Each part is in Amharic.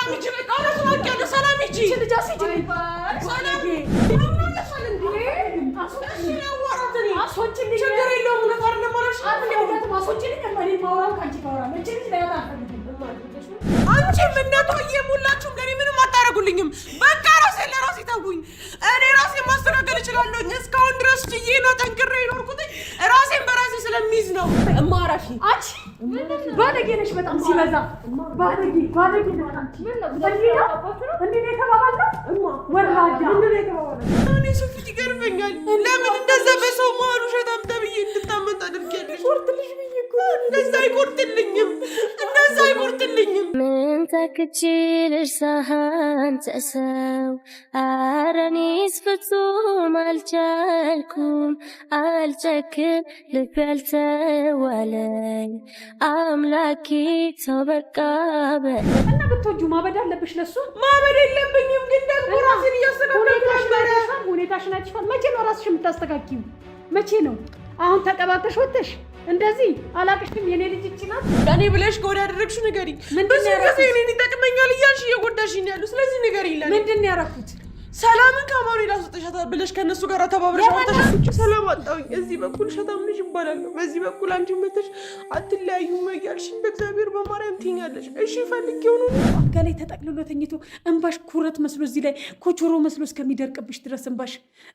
ሰላም ይጂ በቃ አራስ ያለ ሰላም ይጂ ልጃሲ ይጂ ሰላም አሶችልኝ ችግር የለውም ነገር ለማለሽ አሶችልኝ ማለት ማውራው ካንቺ ጋራ መቼም ስለያታ አንቺ ምነቱ የሙላችሁ ለኔ ምንም አታረጉልኝም በቃ ራሴ ለራሴ ታውኝ እኔ ራሴ ማስተካከል እችላለሁ እስካሁን ድረስ ጅዬ ነው ጠንክሬ ይኖርኩት ራሴን በራሴ ስለሚይዝ ነው እማራፊ አንቺ ባለጌ ነሽ በጣም ሲበዛ ባለጌ ነው አንቺ ምን ነው እንዴ ተባባልኩ ወራዳ እንዴ ተባባልኩ እኔ ሶፊት ይገርመኛል ለምን እንደዛ በሰው ማሉ ሸታም ተብዬ እንድታመጣ አድርጌያለሽ ወርትልሽ ብዬሽ እንደዛ አይቆርጥልኝም ምን ተክችልሽ ሳህን ተሰው አረኒስ ፍጹም አልቻልኩም አልጨክን ልብ ያልተዋለኝ አምላኬ ተው በቃ በል እና ብትወጁ ማበድ አለብሽ ለሱ ማበድ የለብኝም ግን ደግሞ ራስን እያስተካከልኩ ሁኔታሽን አይተሽዋል መቼ ነው ራስሽ የምታስተካክዪው መቼ ነው አሁን ተቀባብተሽ ወጥተሽ እንደዚህ አላቅሽም የኔ ልጅ ይችላል ለኔ ብለሽ ጎዳ ያደረግሽ ነገር ምንድነው ያረኩት እኔን ይጠቅመኛል እያልሽ እየጎዳሽኝ ነው ያለው ስለዚህ ነገር ይላል ምንድነው ያረኩት ሰላምን ከማኑ ላስወጣሻታ ብለሽ ከነሱ ጋር ተባብረሽ ወጣሽ ሰላም አጣው እዚህ በኩል ሸታም ልጅ ይባላል በዚህ በኩል አንቺ መተሽ አትለያዩ መያልሽኝ በእግዚአብሔር በማርያም ትኛለሽ እሺ ፈልጌው ነው አልጋላይ ተጠቅልሎ ተኝቶ እንባሽ ኩረት መስሎ እዚህ ላይ ኮቾሮ መስሎ እስከሚደርቅብሽ ድረስ እንባሽ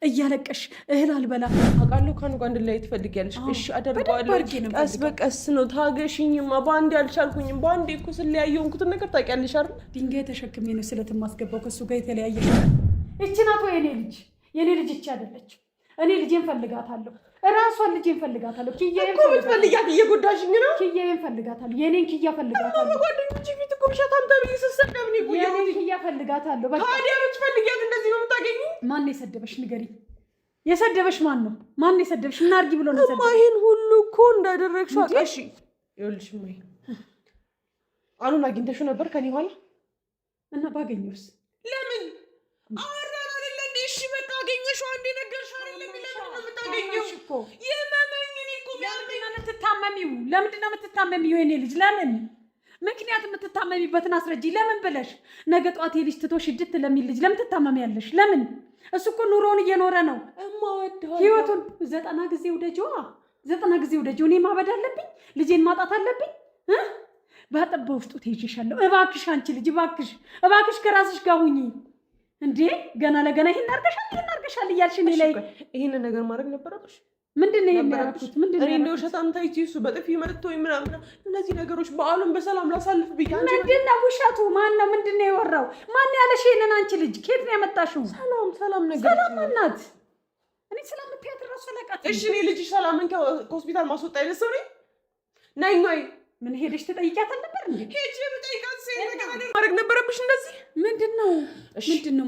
እያለቀሽ እህል አልበላ አውቃለሁ ካኑ ጋር እንድላይ ትፈልጊያለሽ እሺ አደርጋለሁ ቀስ በቀስ ነው ታገሽኝማ ባንዴ አልቻልኩኝም ባንዴ እኮ ስለያየውንኩት ነገር ታውቂያለሽ አይደል ድንጋይ ተሸክሜ ነው ስለተማስገባው ከሱ ጋር የተለያየሽ እቺ ናት ወይ የኔ ልጅ እቺ አይደለች እኔ ልጄን ፈልጋታለሁ ራሷን ልጄን ፈልጋታለሁ ኪያዬን ፈልጋት እየጎዳሽኝ ነው ኪያዬን ፈልጋታለሁ የኔን ኪያ ፈልጋታለሁ ጓደኞቼ ፊት እኮ ሸታም ተብዬ ስሰደብኝ እኮ የኔን ኪያ ፈልጋታለሁ በቃ ታዲያ ብትፈልጊያት እንደዚህ ነው የምታገኙ ማን ነው የሰደበሽ ንገሪኝ የሰደበሽ ማን ነው የሰደበሽ ምን አድርጊ ብሎ ነው የሰደበሽ ማይን ሁሉ እኮ እንዳደረግሽው አቀሽ ይኸውልሽ ማይ አኑን አግኝተሽው ነበር ከኔ ኋላ እና ባገኘውስ ለምን አወራን አይደል እንዴ እሺ በቃ አገኘሽው አንዴ ነገርሽ አይደል ለምን ነው የምታገኘው እኮ የማመኝን እኮ ለምንድን ነው የምትታመሚው የኔ ልጅ ለምን ምክንያት የምትታመሚበትን አስረጂ ለምን ብለሽ ነገ ጧት የልጅ ትቶ ሽድት ለሚል ልጅ ለምን ትታመሚያለሽ ለምን እሱ እኮ ኑሮውን እየኖረ ነው እማወደው ህይወቱን 90 ጊዜ ወደጆ እኔ ማበድ አለብኝ ልጄን ማጣት አለብኝ ባጠባ ውስጡ ትይሽሻለሁ እባክሽ አንቺ ልጅ እባክሽ ከራስሽ ጋር ሁኚ እንዴ ገና ለገና ይሄን አርገሻል እያልሽ እኔ ላይ ይሄን ነገር ማድረግ ነበረብሽ ምንድነው የሚያደርጉት ምንድነው እንደው ሸታም ታይጂ እሱ በጥፊ መጥቶኝ ምናምን እነዚህ ነገሮች በአሉን በሰላም ላሳልፍ ብያለሁ ምንድነው ውሸቱ ማን ነው ምንድነው የወራው ማን ያለሽ ይሄንን አንቺ ልጅ ከየት ነው ያመጣሽው ሰላም ነገር ሰላም እናት እኔ ሰላም ምትያት ራስ ፈለቃት እሺ እኔ ልጅ ሰላምን ከሆስፒታል ማስወጣ አይደሰው ነኝ ወይ ምን ሄደሽ ተጠይቂያት ነበር እንዴ ሄጄ በጠይቃት ነገር ማድረግ ነበረብሽ እንደዚህ ምንድነው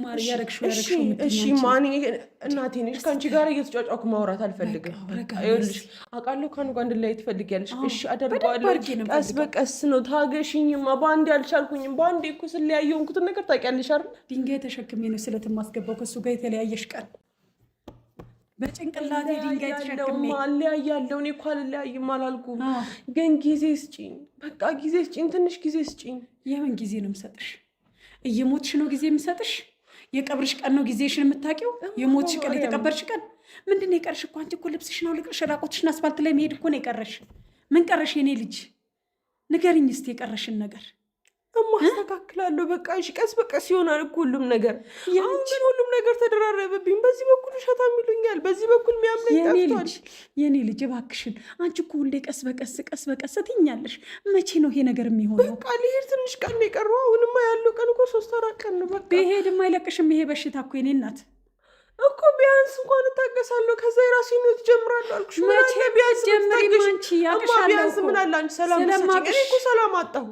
ማር ያረግሽው እሺ ማን እናቴ ነሽ ካንቺ ጋር እየተጫጫኩ ማውራት አልፈልግም አይልሽ አቃለው ካኑ ጋር እንድላይ ትፈልጊያለሽ እሺ አደርጋለሁ ቀስ በቀስ ነው ታገሽኝማ ባንዴ አልቻልኩኝም ባንዴ እኮ ስለያየውንኩት ነገር ታውቂያለሽ አይደል ድንጋይ ተሸክሜ ነው ስለተማስገባው ከሱ ጋር የተለያየሽ ቀን በጭንቅላቴ ድንጋይ ተሸክሜ ማለያያለው እኔ እኮ አልለያይም አላልኩም ግን ጊዜ ስጪኝ በቃ ጊዜ ስጪኝ ትንሽ ጊዜ ስጪኝ የምን ጊዜ ነው የምሰጥሽ እየሞትሽ ነው ጊዜ የምሰጥሽ የቀብርሽ ቀን ነው ጊዜሽን የምታውቂው የሞትሽ ቀን የተቀበርሽ ቀን ምንድነው የቀርሽ እኮ አንቺ እኮ ልብስሽን አውልቀሽ ራቆትሽን አስፋልት ላይ መሄድ እኮ ነው የቀረሽ ምን ቀረሽ የኔ ልጅ ንገሪኝ እስቲ የቀረሽን ነገር ማስተካክላለሁ በቃ እሺ ቀስ በቀስ ይሆናል እኮ ሁሉም ነገር ሁሉም ነገር ተደራረበብኝ በዚህ በኩል ሸታም ይሉኛል በዚህ በኩል የሚያምነኝ ጠፍቷል የኔ ልጅ እባክሽን አንቺ እኮ ሁሌ ቀስ በቀስ ትኛለሽ መቼ ነው ይሄ ነገር የሚሆነው በቃ ልሄድ ትንሽ ቀን የቀረው አሁንማ ያለው ቀን እኮ 3-4 ቀን ነው በቃ ብሄድም አይለቅሽም ይሄ በሽታ እኮ የኔ እናት እኮ ቢያንስ እንኳን እታገሳለሁ ከዛ የራሴን ህይወት ጀምራለሁ አልኩሽ መቼ ቢያንስ ጀምሪ አንቺ ያቅሻለሁ ቢያንስ ምን አለ አንቺ ሰላም ስለማቅሽ እኮ ሰላም አጣሁ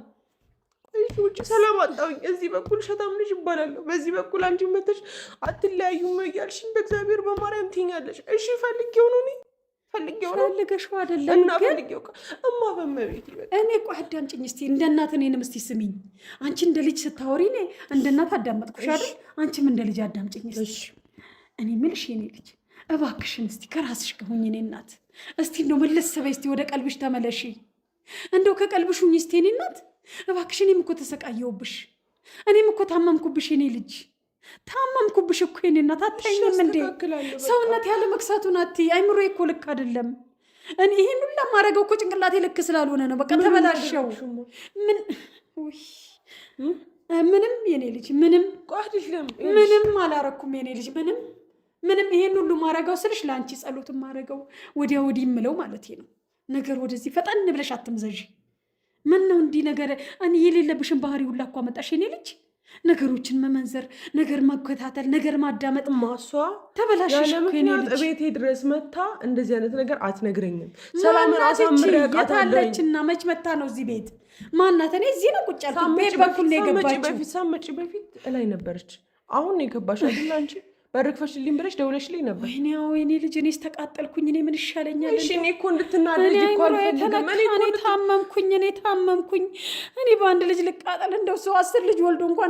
እሺ ሰላም አጣውኝ እዚህ በኩል ሸታም ልጅ ይባላል በዚህ በኩል አንቺ መተሽ አትለያዩም እያልሽኝ በእግዚአብሔር በማርያም ትኛለሽ እሺ ፈልጌው ነው ፈልገሽው አይደለም እና ፈልጌው እማ በመቤት እኔ እኮ አዳምጪኝ እስቲ እንደ እናት እኔንም እስቲ ስሚኝ አንቺ እንደ ልጅ ስታወሪ እኔ እንደ እናት አዳመጥኩሽ አይደል አንቺም እንደ ልጅ አዳምጪኝ እስቲ እኔ ምልሽ የኔ ልጅ እባክሽን እስቲ ከራስሽ ጋር ሁኚ እኔ እናት እስቲ እንደው መለስ በይ እስቲ ወደ ቀልብሽ ተመለሺ እንደው ከቀልብሽ ሁኚ እስቲ እኔ እናት እባክሽ እኔም እኮ ተሰቃየሁብሽ እኔም እኮ ታመምኩብሽ የኔ ልጅ ታመምኩብሽ እኮ የኔ እናት። አታይኝም እንዴ ሰውነት ያለ መክሳቱን አትይ። አይምሮዬ እኮ ልክ አይደለም። እኔ ይሄን ሁላ ማረገው እኮ ጭንቅላቴ ልክ ስላልሆነ ነው። በቃ ተበላሸው። ምንም የኔ ልጅ ምንም አላረኩም የኔ ልጅ ምንም ይሄን ሁሉ ማረገው ስልሽ ለአንቺ ጸሎትን ማረገው ወዲያ ወዲህ የምለው ማለት ነው። ነገር ወደዚህ ፈጠን ብለሽ አትምዘዥ። ምን ነው እንዲህ ነገር እኔ የሌለብሽን ባህሪ ሁላ እኮ አመጣሽ የኔ ልጅ። ነገሮችን መመንዘር፣ ነገር መከታተል፣ ነገር ማዳመጥ ማሷ ተበላሽሽ እኮ የኔ ልጅ። ቤቴ ድረስ መታ እንደዚህ አይነት ነገር አትነግረኝም። ሰላምን አሳምሬ የታለችና መች መታ ነው እዚህ ቤት ማናት? እኔ እዚህ ነው ቁጭ ያልኩት። ቤት በኩል ነው የገባችው። ሳመጪ በፊት እላይ ነበረች። አሁን ነው የገባሽ አይደል አንቺ? በርክፈሽልኝ ብለሽ ደውለሽልኝ ነበር። ወይኔ ልጅ እኔስ ተቃጠልኩኝ። እኔ ምን ይሻለኛል? እሺ እኔ እኮ እንድትናደጂ እኮ አልፈልግም። እኔ ታመምኩኝ። እኔ በአንድ ልጅ ልቃጠል? እንደው ሰው 10 ልጅ ወልዶ እንኳን